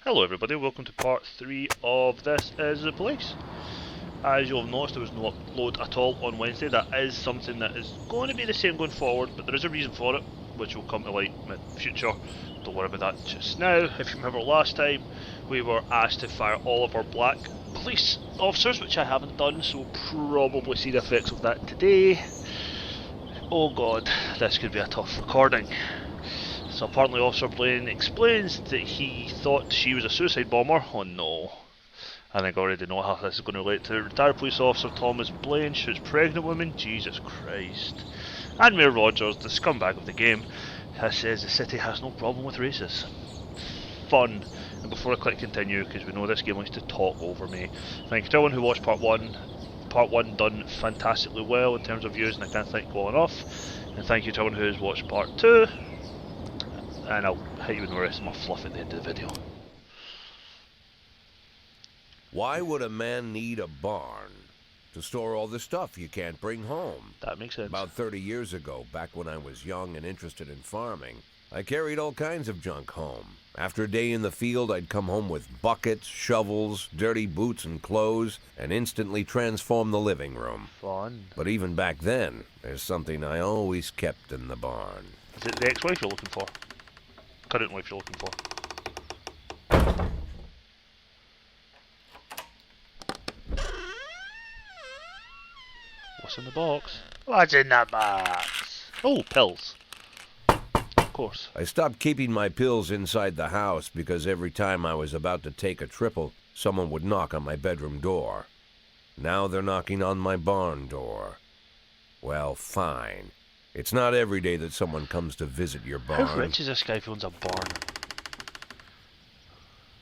Hello everybody, welcome to part 3 of This Is the Police. As you'll have noticed, there was no upload at all on Wednesday. That is something that is going to be the same going forward, but there is a reason for it, which will come to light in the future. Don't worry about that just now. If you remember last time, we were asked to fire all of our black police officers, which I haven't done, so we'll probably see the effects of that today. Oh god, this could be a tough recording. So apparently Officer Blaine explains that he thought she was a suicide bomber. Oh no. I think I already know how this is going to relate to retired police officer Thomas Blaine shoots pregnant woman. Jesus Christ. And Mayor Rogers, the scumbag of the game, says the city has no problem with races. Fun. And before I click continue, because we know this game likes to talk over me, thank you to everyone who watched part 1. Part 1 done fantastically well in terms of views, and I can't thank you all enough. And thank you to everyone who has watched part 2. And I'll hit you with the rest of my fluff at the end of the video. Why would a man need a barn? To store all the stuff you can't bring home. That makes sense. About 30 years ago, back when I was young and interested in farming, I carried all kinds of junk home. After a day in the field, I'd come home with buckets, shovels, dirty boots and clothes, and instantly transform the living room. Fun. But even back then, there's something I always kept in the barn. Is it the ex-wife you're looking for? Current wife you're looking for? What's in the box? What's in the box? Oh, pills. Of course. I stopped keeping my pills inside the house because every time I was about to take a triple, someone would knock on my bedroom door. Now they're knocking on my barn door. Well, fine. It's not every day that someone comes to visit your barn. How rich is this guy who owns a barn?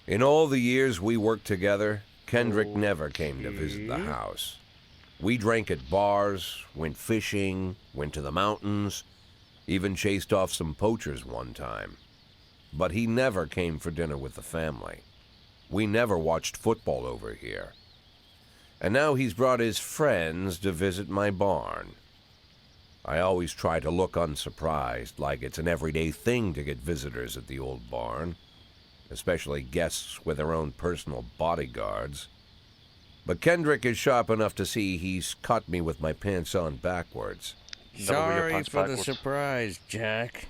In all the years we worked together, Kendrick never came to visit the house. We drank at bars, went fishing, went to the mountains, even chased off some poachers one time. But he never came for dinner with the family. We never watched football over here. And now he's brought his friends to visit my barn. I always try to look unsurprised, like it's an everyday thing to get visitors at the old barn, especially guests with their own personal bodyguards. But Kendrick is sharp enough to see he's caught me with my pants on backwards. Sorry for the surprise, Jack.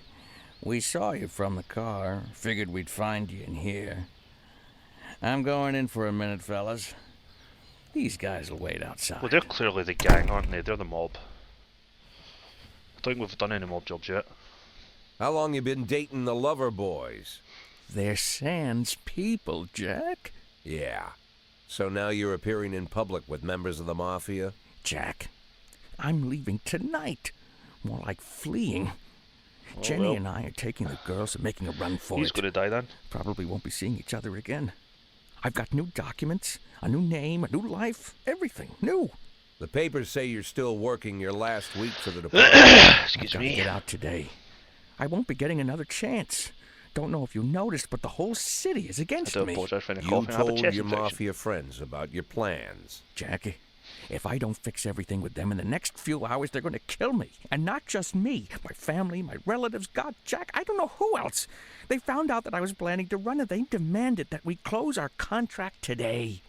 We saw you from the car. Figured we'd find you in here. I'm going in for a minute, fellas. These guys will wait outside. Well, they're clearly the gang, aren't they? They're the mob. I don't think we've done any mob jobs yet. How long you been dating the Lover Boys? They're Sans people, Jack. Yeah. So now you're appearing in public with members of the Mafia? Jack, I'm leaving tonight. More like fleeing. Oh, Jenny well. and I are taking the girls and making a run for He's it. going to die then. Probably won't be seeing each other again. I've got new documents, a new name, a new life, everything new. The papers say you're still working your last week for the department. Excuse I've got me. to get out today. I won't be getting another chance. Don't know if you noticed, but the whole city is I against do me. apologise for any You coughing. I have a told chest your infection. Mafia friends about your plans. Jackie, if I don't fix everything with them in the next few hours, they're going to kill me. And not just me. My family, my relatives, God, Jack, I don't know who else. They found out that I was planning to run and they demanded that we close our contract today.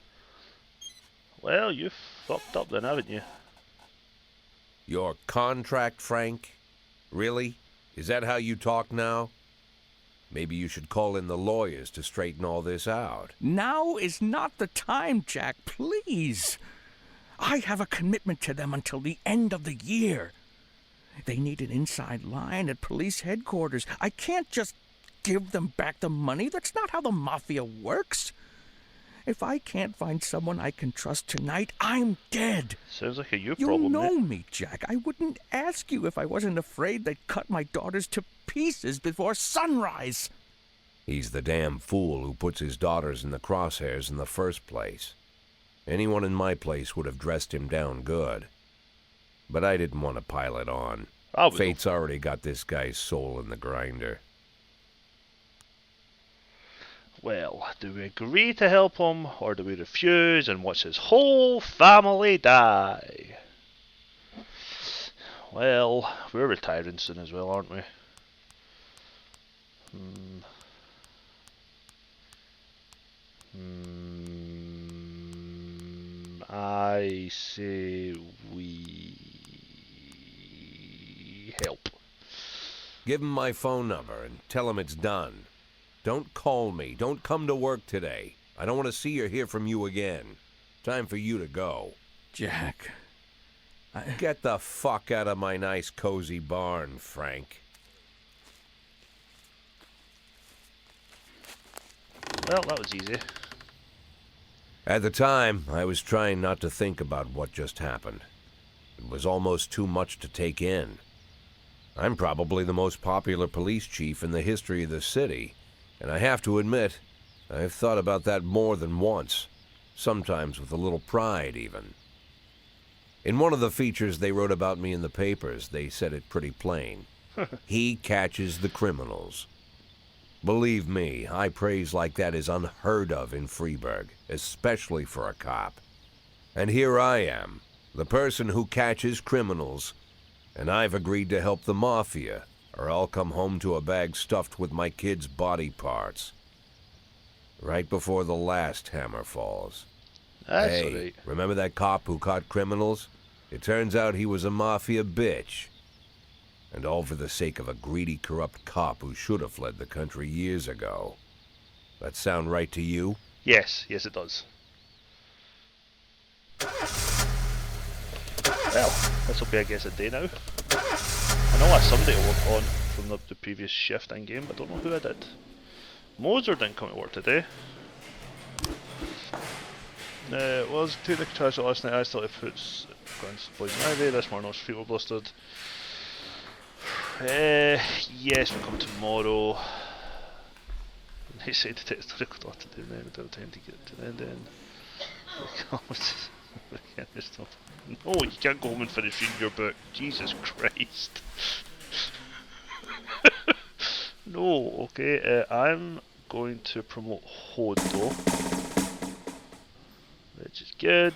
Well, you fucked up then, haven't you? Your contract, Frank? Really? Is that how you talk now? Maybe you should call in the lawyers to straighten all this out. Now is not the time, Jack, please. I have a commitment to them until the end of the year. They need an inside line at police headquarters. I can't just give them back the money. That's not how the Mafia works. If I can't find someone I can trust tonight, I'm dead. Sounds like a you You problem, know mate. me, Jack. I wouldn't ask you if I wasn't afraid they'd cut my daughters to pieces before sunrise. He's the damn fool who puts his daughters in the crosshairs in the first place. Anyone in my place would have dressed him down good. But I didn't want to pile it on. I will. Fate's already got this guy's soul in the grinder. Well, do we agree to help him, or do we refuse and watch his whole family die? Well, we're retiring soon as well, aren't we? I say we help. Give him my phone number and tell him it's done. Don't call me. Don't come to work today. I don't want to see or hear from you again. Time for you to go. Jack, Get the fuck out of my nice cozy barn, Frank. Well, that was easy. At the time, I was trying not to think about what just happened. It was almost too much to take in. I'm probably the most popular police chief in the history of the city, and I have to admit, I've thought about that more than once, sometimes with a little pride even. In one of the features they wrote about me in the papers, they said it pretty plain. He catches the criminals. Believe me, high praise like that is unheard of in Freeburg, especially for a cop. And here I am, the person who catches criminals, and I've agreed to help the mafia, or I'll come home to a bag stuffed with my kids' body parts. Right before the last hammer falls. That's Hey, alright. remember that cop who caught criminals? It turns out he was a mafia bitch. And all for the sake of a greedy, corrupt cop who should have fled the country years ago. That sound right to you? Yes, yes it does. Well, this will be I guess a day now. I know I had somebody to work on from the previous shift in game, but I don't know who I did. Moser didn't come to work today. It was take the trash out last night. I still have puts Grant's Poison Ivy. This morning was feet were blistered. Yes, we'll come tomorrow. They say the text record what to do now. We don't have time to get to the end. No, you can't go home and finish reading your book. Jesus Christ. No, okay. I'm going to promote Hodo, which is good.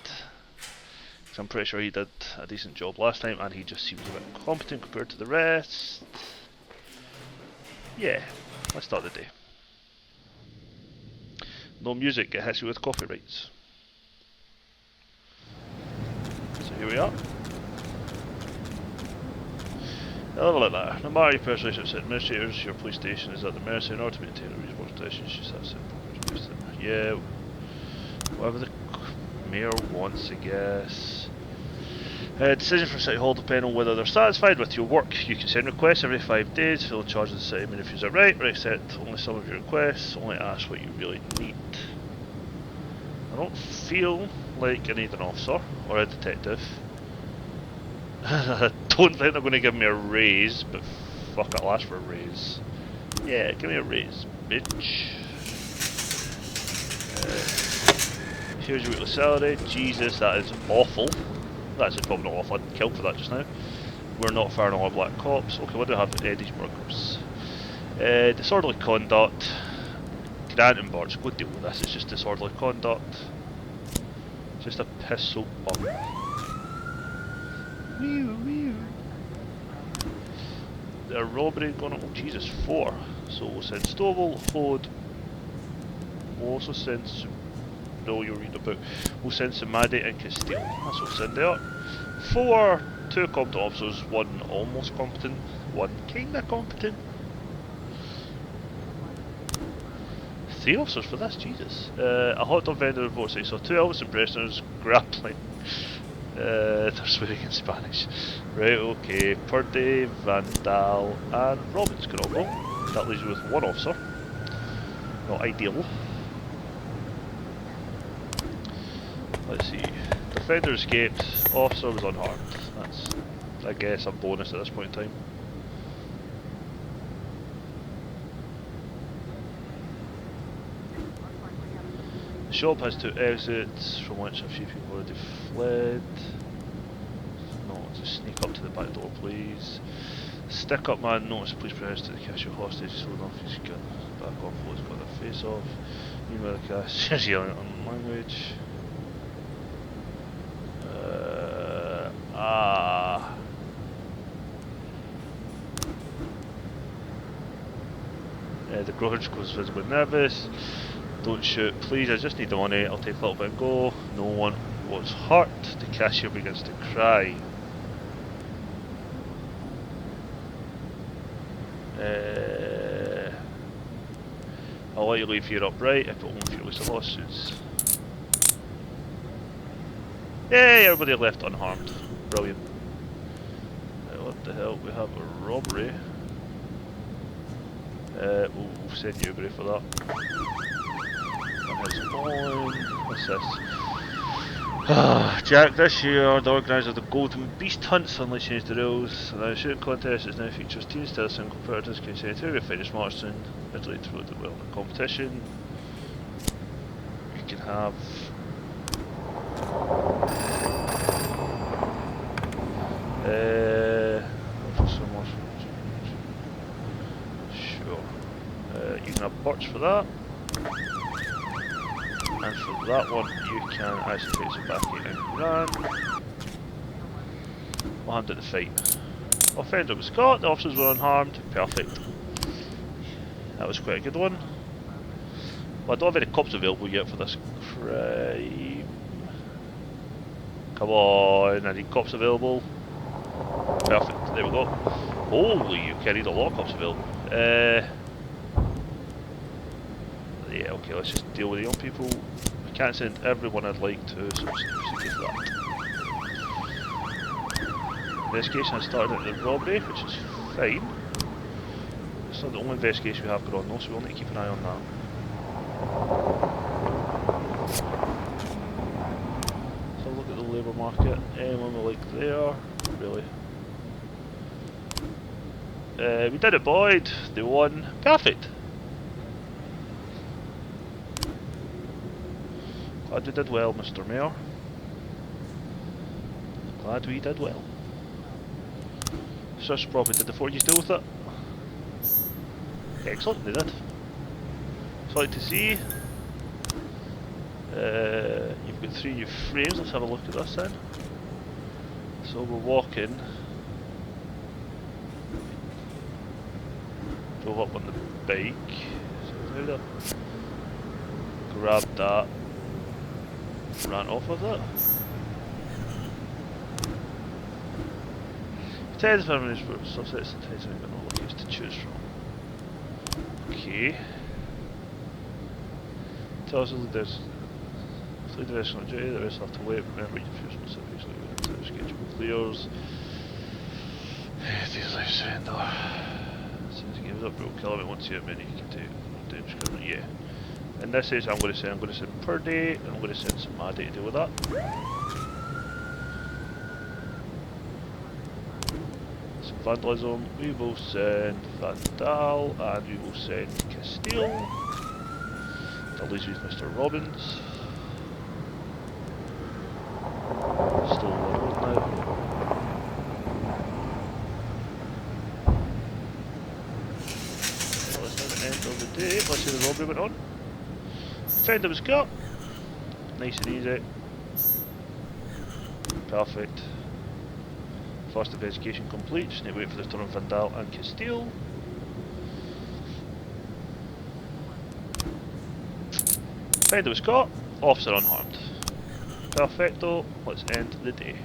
Because I'm pretty sure he did a decent job last time, and he just seems a bit competent compared to the rest. Yeah, let's start the day. No music, it hits you with copyrights. So here we are. No matter your personal relationship with administrators, your police station is at the mercy in order to maintain a reasonable relationship. Yeah, whatever the mayor wants, I guess. Decision for City Hall depend on whether they're satisfied with your work. You can send requests every 5 days, fill in charge of the city, and if you're right, or accept only some of your requests, only ask what you really need. I don't feel like I need an officer or a detective. I don't think they're going to give me a raise, but fuck it, I'll ask for a raise. Yeah, give me a raise, bitch. Here's your weekly salary. Jesus, that is awful. That's probably not awful, I'd kill for that just now. We're not firing all our black cops. Okay, what do I have? Eddie's Burgers. Disorderly conduct. Grant and Birch, go deal with this, it's just disorderly conduct. Just a piss soap bum. A robbery going on, oh Jesus, 4. So we'll send Stovall, Hode. We'll also send no, you'll read the book. We'll send Samadi and Castile. That's what we'll send there. 4, 2 competent officers, 1 almost competent, 1 kinda competent. 3 officers for this, Jesus. A hot dog vendor reports they saw 2 Elvis impersonators grappling. They're swearing in Spanish. Right, okay. Purdy, Vandal, and Robbins can all go. That leaves you with 1 officer. Not ideal. Let's see. Defender escaped, officer was unharmed. That's, I guess, a bonus at this point in time. The shop has 2 exits, from which a few people already fled. No, just sneak up to the back door, please. Stick up man, notice police presence to the cashier hostage, so enough he's got back off, what's got their face off. Meanwhile the cashier's yelling on language. The grudge goes visibly nervous. Don't shoot, please, I just need the money, I'll take a little bit and go. No one was hurt. The cashier begins to cry. I'll let you leave here upright if it won't release the lawsuits. Yay, everybody left unharmed. Brilliant. What the hell? We have a robbery. We'll send Newbury for that. And it's on. What's this? Jack, this year the organiser of the Golden Beast Hunt suddenly changed the rules. The shooting contest is now features teams to single competitors can say to finish marching midway through the competition. You can have sure. You can have Birch for that. And for that one, you can actually take some back and run. What happened at the fight? Offender was caught, the officers were unharmed. Perfect. That was quite a good one. Well, I don't have any cops available yet for this crime. Come on, I need cops available. Perfect, there we go. Holy, you carried a lot of cops available. Yeah, okay, let's just deal with the young people. I can't send everyone I'd like to, so let's proceed with that. Investigation has started at the robbery, which is fine. It's not the only investigation we have going on though, so we'll need to keep an eye on that. So look at the labour market. Anyone we like there? Really? We did it, Boyd. They won. Perfect. Glad we did well, Mr. Mayor. Glad we did well. Search property, did the Forties deal with it? Excellent, they did. Sorry to see. You've got 3 new frames, let's have a look at this then. So we're walking. Drove up on the bike. So grabbed that. Ran off with it. 10 families for subsets and 10 but no locations to choose from. Okay. Tells us that there's 3 divisions on duty, the rest have to wait. Remember, you fuse specifics like to schedule clears. These life surrender. As soon as he gives up, we'll kill him. Once you have many, you can take no damage. Yeah. And this is I'm going to send per day, and I'm going to send some Maddie to deal with that. Some vandalism, we will send Vandal, and we will send Castile. That leaves with Mr. Robbins. Still on the road now. Well, it's now the end of the day. Let's see the robbery went on. Offender was caught. Nice and easy. Perfect. First investigation complete. Just need to wait for the turn of Vandal and Castile. Offender was caught. Officer unharmed. Perfecto. Let's end the day.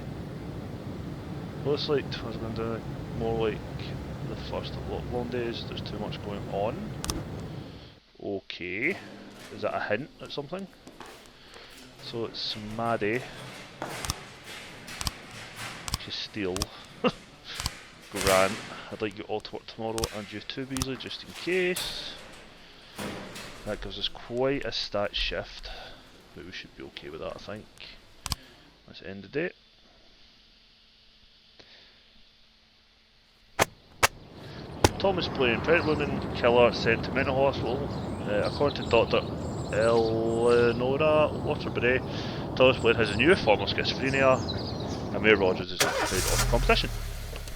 Looks like I was going to do more like the first of long days. There's too much going on. Okay. Is that a hint at something? So it's Maddie. Castile. Grant. I'd like you all to work tomorrow and you too, Beasley, just in case. That gives us quite a stat shift. But we should be okay with that, I think. Let's end the day. Thomas Blaine, pregnant woman, killer, sent to mental hospital. According to Dr. Eleonora Waterbury, Thomas Blaine has a new form of schizophrenia, and Mayor Rogers is afraid of the competition.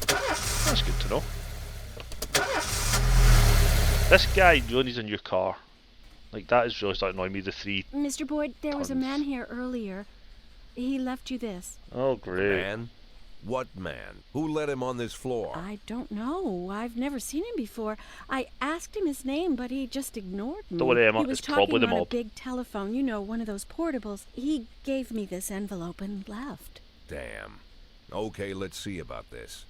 That's good to know. This guy really needs a new car. Like, that is really starting to annoy me, the 3 Mr. Boyd, there was a tons. man here earlier. He left you this. Oh, great. Man? What man? Who let him on this floor? I don't know. I've never seen him before. I asked him his name, but he just ignored me. Don't worry, Emma, He was it's probably talking the on a mob. big telephone, you know, one of those portables. He gave me this envelope and left. Damn. Okay, let's see about this.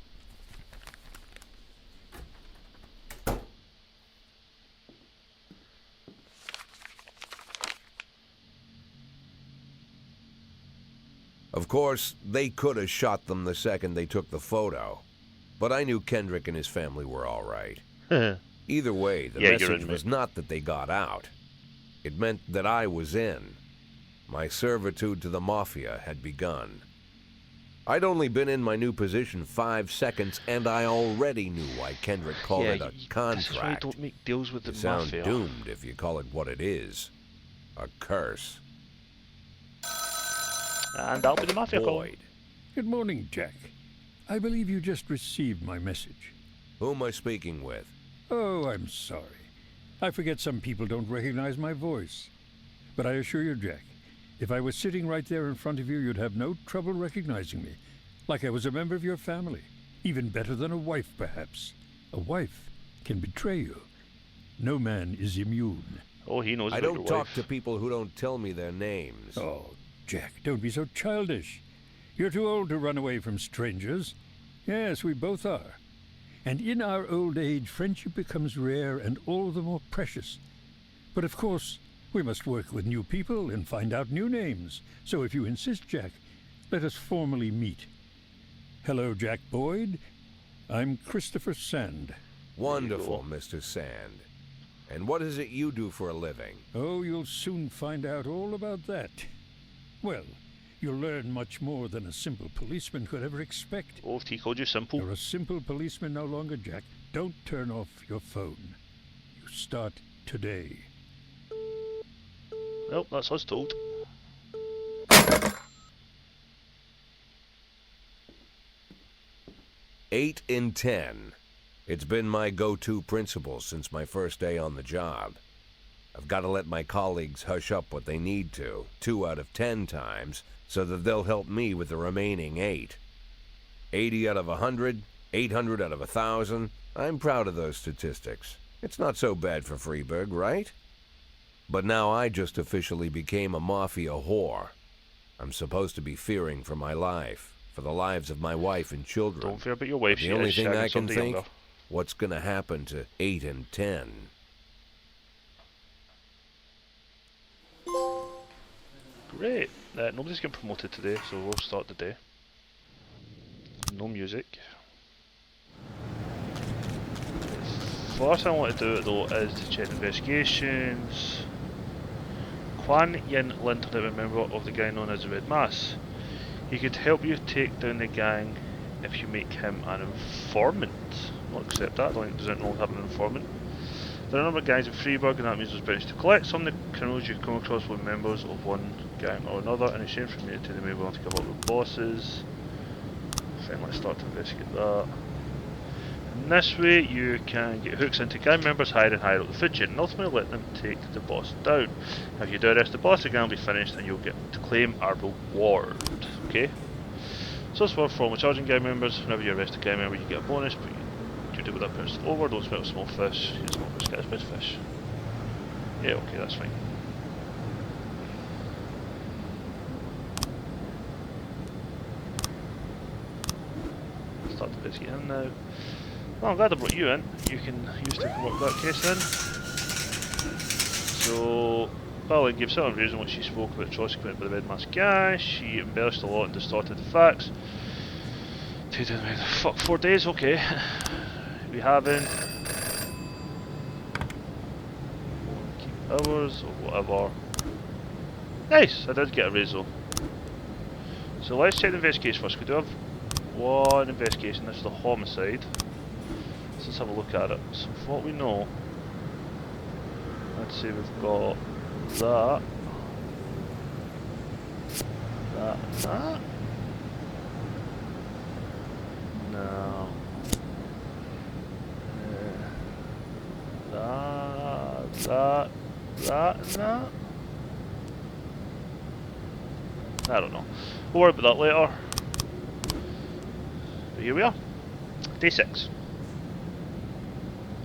Of course, they could have shot them the second they took the photo. But I knew Kendrick and his family were all right. Either way, the Yeah, you're message in, was mate. not that they got out. It meant that I was in. My servitude to the Mafia had begun. I'd only been in my new position 5 seconds, and I already knew why Kendrick called it a This is why I contract. don't make deals with the You sound mafia. doomed if you call it what it is. A curse. And that'll be the mafia call. Boyd. Good morning, Jack. I believe you just received my message. Who am I speaking with? Oh, I'm sorry. I forget some people don't recognize my voice. But I assure you, Jack, if I was sitting right there in front of you, you'd have no trouble recognizing me. Like I was a member of your family. Even better than a wife, perhaps. A wife can betray you. No man is immune. Oh, he knows I about don't your talk wife. to people who don't tell me their names. Oh, Jack, don't be so childish. You're too old to run away from strangers. Yes, we both are. And in our old age, friendship becomes rare and all the more precious. But of course, we must work with new people and find out new names. So if you insist, Jack, let us formally meet. Hello, Jack Boyd. I'm Christopher Sand. Wonderful, Mr. Sand. And what is it you do for a living? Oh, you'll soon find out all about that. Well, you'll learn much more than a simple policeman could ever expect. Oh, he called you simple. You're a simple policeman no longer, Jack. Don't turn off your phone. You start today. Well, that's us told. Eight in 10. It's been my go-to principle since my first day on the job. I've got to let my colleagues hush up what they need to, 2 out of 10 times, so that they'll help me with the remaining 8. 80 out of 100, 800 out of 1,000. I'm proud of those statistics. It's not so bad for Freeburg, right? But now I just officially became a mafia whore. I'm supposed to be fearing for my life, for the lives of my wife and children. Don't fear about your wife. The She only is thing shagging I can somebody think, younger. what's going to happen to 8 and 10? Great. Nobody's getting promoted today, so we'll start the day. No music. First thing I want to do though is to check investigations. Quan Yin Linton, a member of the gang known as the Red Mass. He could help you take down the gang if you make him an informant. I'll accept that. I don't think there's anything wrong with having an informant. There are a number of gangs in Freeburg, and that means there's bounties to collect. Some of the criminals you come across will be members of one gang or another. In exchange for immunity, they may be willing to give up with bosses. Fine, let's start to investigate that. In this way, you can get hooks into gang members higher and higher up the food chain, and ultimately let them take the boss down. If you do arrest the boss, the gang will be finished, and you'll get to claim a reward. Okay? So it's for formal charging gang members. Whenever you arrest a gang member, you get a bonus, but you do with that person over. Don't smell small fish. You small fish gets big fish. Yeah, okay, that's fine. Start to busy in now. Well, I'm glad I brought you in. You can use to work that case then. So, Balin gave some reason when she spoke about atrocity committed by the Red Mask gang. She embellished a lot and distorted the facts. 4 days, okay. We haven't. Keep hours or whatever. Nice, I did get a raise though. So let's check the investigation first. We do have one investigation, this is the homicide. Let's have a look at it. So from what we know, let's see, we've got that, and that. No. That, and that. I don't know. We'll worry about that later. But here we are. Day 6.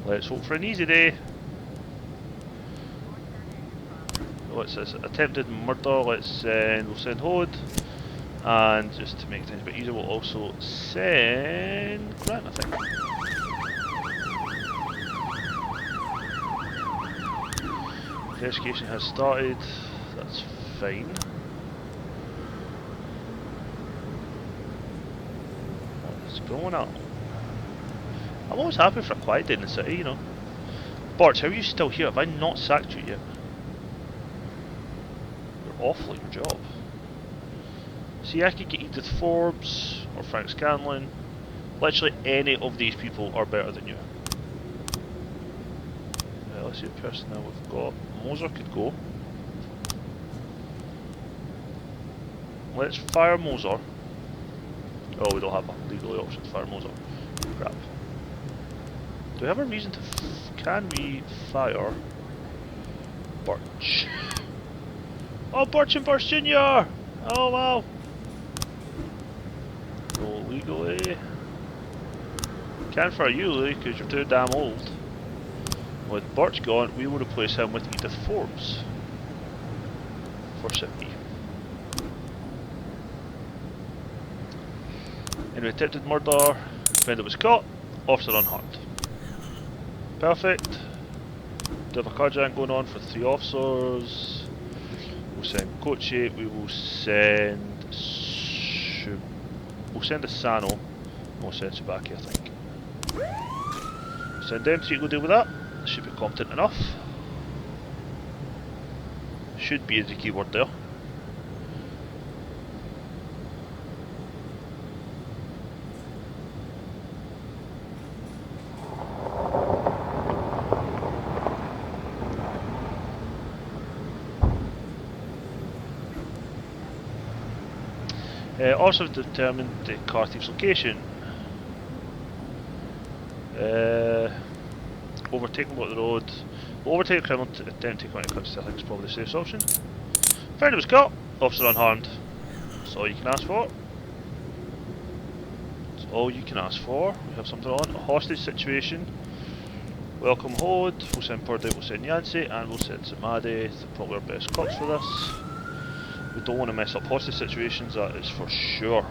Let's hope for an easy day. What's this? Attempted murder. We'll send Hode. And just to make things a bit easier, we'll also send Grant, I think. Investigation has started. That's fine. What's going on? I'm always happy for a quiet day in the city, you know. Bart, how are you still here? Have I not sacked you yet? You're awful at your job. See, I could get Edith Forbes or Frank Scanlon. Literally any of these people are better than you. Let's see the personnel we've got. Moser could go. Let's fire Moser. Oh, we don't have a legally option to fire Moser. Crap. Do we have a reason to... can we fire Birch? Oh, Birch and Birch Jr! Oh wow! Go legally. Can't fire you, Lee, because you're too damn old. With Birch gone, we will replace him with Edith Forbes for City. Anyway, attempted murder, defendant was caught, officer unharmed. Perfect. Do have a carjacking going on for 3 officers. We'll send Kochi, we will send Asano, we'll send Tsubaki, I think. Send them so you go deal with that. Should be competent enough. Should be is the keyword there. Also determined the car thief's location. Overtake him on the road. Overtake a criminal to attempt to take him out of custody. I think it's probably the safest option. Friend was caught. Officer unharmed. That's all you can ask for. That's all you can ask for. We have something on. A hostage situation. Welcome Hode. We'll send Purdy, we'll send Yancey, and we'll send Samadi. They're probably our best cops for this. We don't want to mess up hostage situations, that is for sure.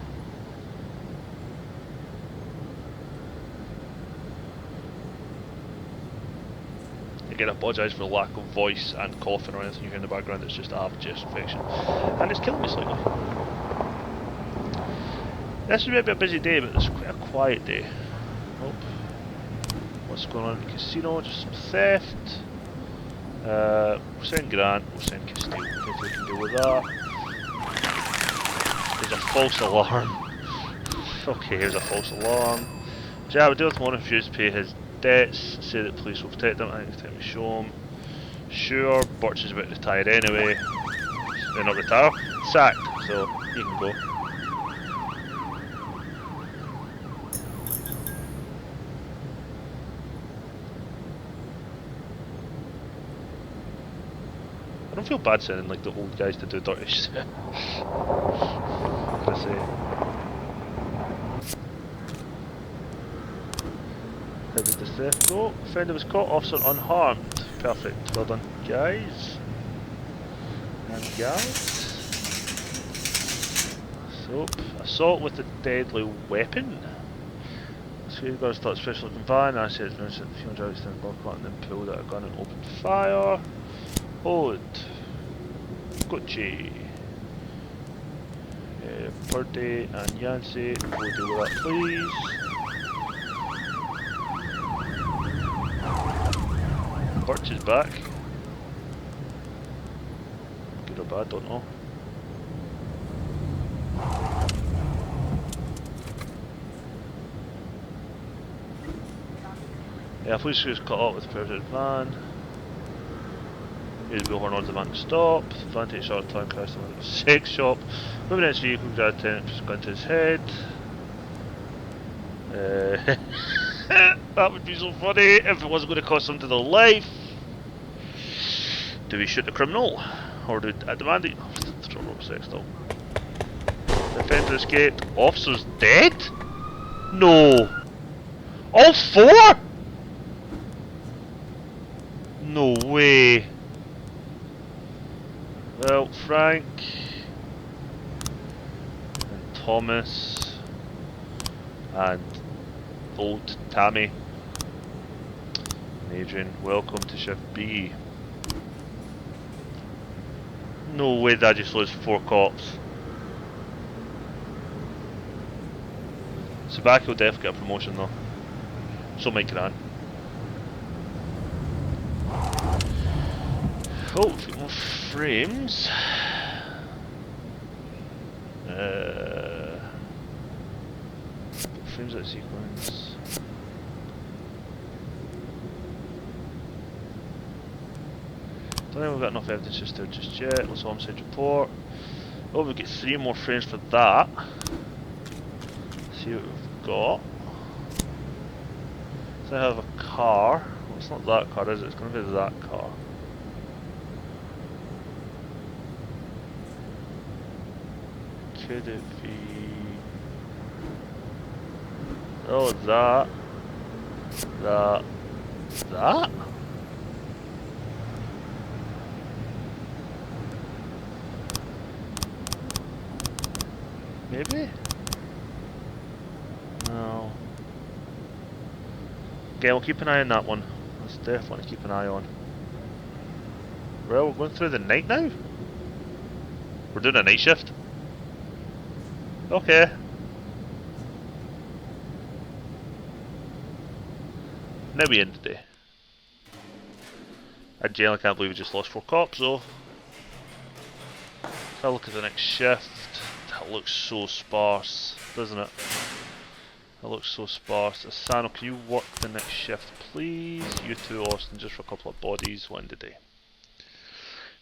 Again, I apologise for the lack of voice and coughing or anything you hear in the background, it's just I have a chest infection. And it's killing me slightly. This is maybe a busy day, but it's quite a quiet day. Oh. What's going on in the casino? Just some theft. We'll send Grant, we'll send Castile, if we can deal with that. There's a false alarm. Okay, here's a false alarm. So yeah, we'll deal with one refused to pay his debts, say that police will protect him. I think it's time to show him. Sure, Birch is about to retire anyway. Not retire, sacked, so you can go. I don't feel bad sending like the old guys to do dirty shit. I say. How did the theft go? Offender was caught, officer unharmed. Perfect. Well done, guys. And gals. So, assault with a deadly weapon. Security guards thought special looking van. I said, no, the fuel driver stand block and then pulled out a gun and opened fire. Hode. Kochi. Purdy and Yancey. We'll deal with that, please. Birch is back. Good or bad, don't know. Yeah, police was caught up with the president van. Here's the bullhorn on the van to stop. Vantage shot time crash to the sex shop. Moving into vehicle, grad tenant just gun to his head. That would be so funny if it wasn't going to cost something to their life. Do we shoot the criminal? Or do I demand it? Sex though. Defender escaped. Officer's dead? No! All 4?! No way! Well, Frank and Thomas and old Tammy and Adrian, welcome to Shift B. No way did I just lose 4 cops. Sabaki will definitely get a promotion though. So might Gran. Oh, a few more frames. Frames out of sequence. Don't think we've got enough evidence just yet. Let's homicide report. Oh, we've got 3 more frames for that. See what we've got. So I have a car. Well, it's not that car, is it? It's going to be that car. Could it be? Oh, that. Maybe? No. Okay, we'll keep an eye on that one. Let's definitely keep an eye on. Well, we're going through the night now? We're doing a night shift? Okay. Now we end the day. I genuinely can't believe we just lost 4 cops though. If I look at the next shift, that looks so sparse, doesn't it? That looks so sparse. Asano, can you work the next shift please? You too, Austin, just for a couple of bodies, we'll end the day.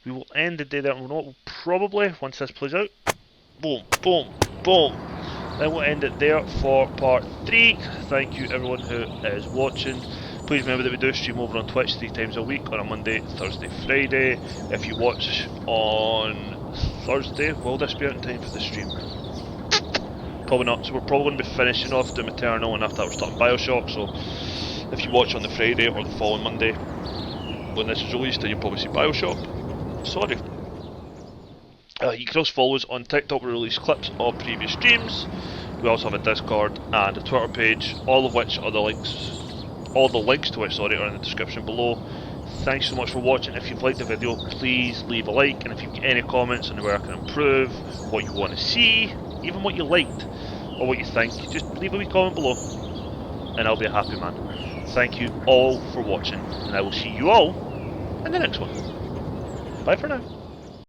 We will end the day there, and we'll probably, once this plays out, boom, boom, boom. Then we'll end it there for part 3. Thank you everyone who is watching. Please remember that we do stream over on Twitch 3 times a week on a Monday, Thursday, Friday. If you watch on Thursday, will this be out in time for the stream? Probably not, so we're probably going to be finishing off Doom Eternal and after that we're starting Bioshock, so if you watch on the Friday or the following Monday when this is released, then you'll probably see Bioshock. Sorry. You can also follow us on TikTok. We release clips of previous streams. We also have a Discord and a Twitter page, all of which are the links to which, sorry, are in the description below. Thanks so much for watching. If you've liked the video, please leave a like, and if you've got any comments on where I can improve, what you want to see, even what you liked or what you think, just leave a wee comment below and I'll be a happy man. Thank you all for watching, and I will see you all in the next one. Bye for now.